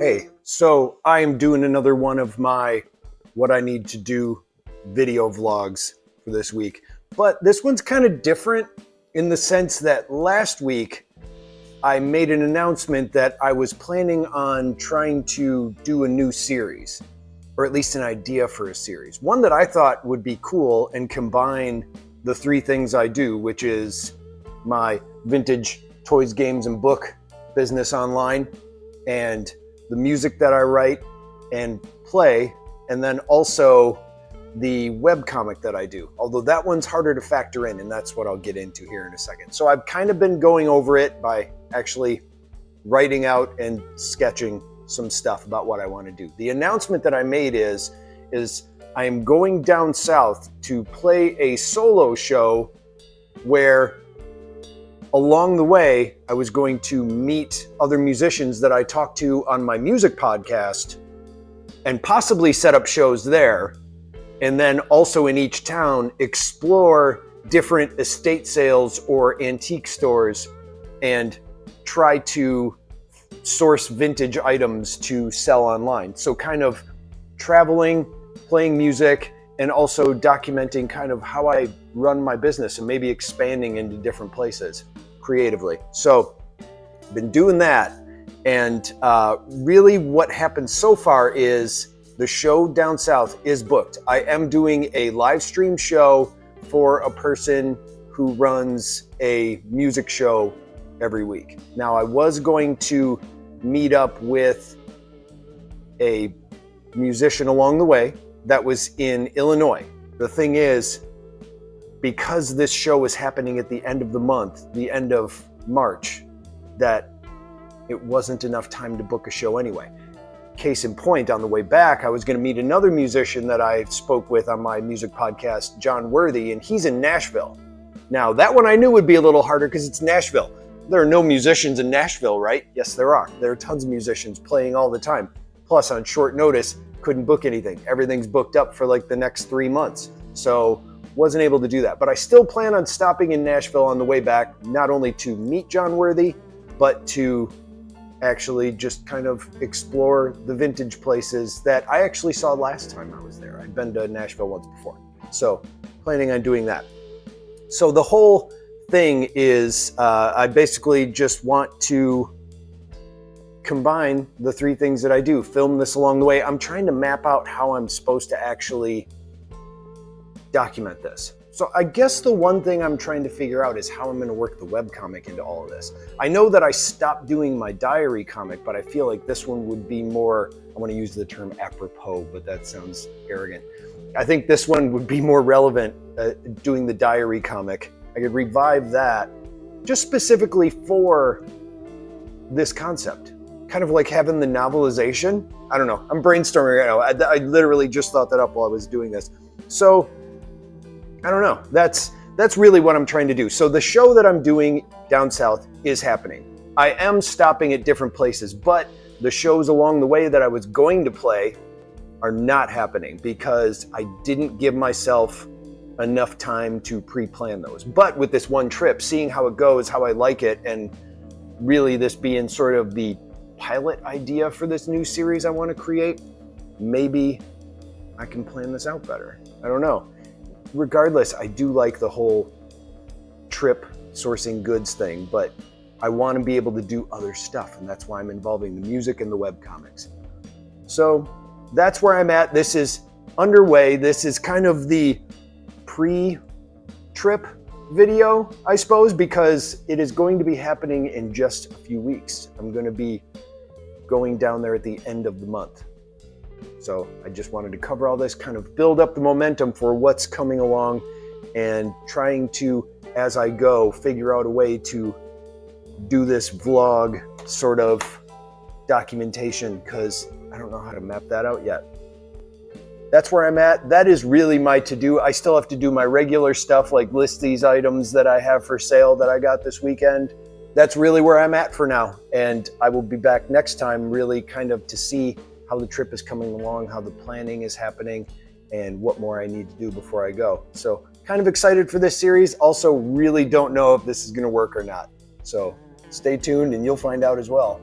Hey, so I am doing another one of my what I need to do video vlogs for this week. But this one's kind of different in the sense that last week I made an announcement that I was planning on trying to do a new series, or at least an idea for a series. One that I thought would be cool and combine the three things I do, which is my vintage toys, games, and book business online, and the music that I write and play, and then also the webcomic that I do. Although that one's harder to factor in, and that's what I'll get into here in a second. So I've kind of been going over it by actually writing out and sketching some stuff about what I want to do. The announcement that I made is I am going down south to play a solo show where along the way, I was going to meet other musicians that I talked to on my music podcast and possibly set up shows there. And then also in each town, explore different estate sales or antique stores and try to source vintage items to sell online. So kind of traveling, playing music, and also documenting kind of how I run my business and maybe expanding into different places creatively. So been doing that, and really what happened so far is the show down south is booked. I am doing a live stream show for a person who runs a music show every week. Now I was going to meet up with a musician along the way that was in Illinois. The thing is, because this show is happening at the end of the month, the end of March, that it wasn't enough time to book a show anyway. Case in point, on the way back, I was going to meet another musician that I spoke with on my music podcast, John Worthy, and he's in Nashville. Now, that one I knew would be a little harder because it's Nashville. There are no musicians in Nashville, right? Yes, there are. There are tons of musicians playing all the time. Plus, on short notice, couldn't book anything. Everything's booked up for like the next 3 months. So wasn't able to do that. But I still plan on stopping in Nashville on the way back, not only to meet John Worthy, but to actually just kind of explore the vintage places that I actually saw last time I was there. I'd been to Nashville once before. So planning on doing that. So the whole thing is I basically just want to combine the three things that I do, film this along the way. I'm trying to map out how I'm supposed to actually document this. So I guess the one thing I'm trying to figure out is how I'm going to work the webcomic into all of this. I know that I stopped doing my diary comic, but I feel like this one would be more, I want to use the term apropos, but that sounds arrogant. I think this one would be more relevant doing the diary comic. I could revive that just specifically for this concept. Kind of like having the novelization. I don't know. I'm brainstorming right now. I literally just thought that up while I was doing this. So I don't know. That's really what I'm trying to do. So the show that I'm doing down south is happening. I am stopping at different places, but the shows along the way that I was going to play are not happening because I didn't give myself enough time to pre-plan those. But with this one trip, seeing how it goes, how I like it, and really this being sort of the pilot idea for this new series I want to create, maybe I can plan this out better. I don't know. Regardless, I do like the whole trip sourcing goods thing, but I want to be able to do other stuff, and that's why I'm involving the music and the webcomics. So that's where I'm at. This is underway. This is kind of the pre-trip video, I suppose, because it is going to be happening in just a few weeks. I'm going to be going down there at the end of the month. So I just wanted to cover all this, kind of build up the momentum for what's coming along, and trying to, as I go, figure out a way to do this vlog sort of documentation, because I don't know how to map that out yet. That's where I'm at. That is really my to-do. I still have to do my regular stuff, like list these items that I have for sale that I got this weekend. That's really where I'm at for now. And I will be back next time really kind of to see how the trip is coming along, how the planning is happening, and what more I need to do before I go. So kind of excited for this series. Also really don't know if this is going to work or not. So stay tuned and you'll find out as well.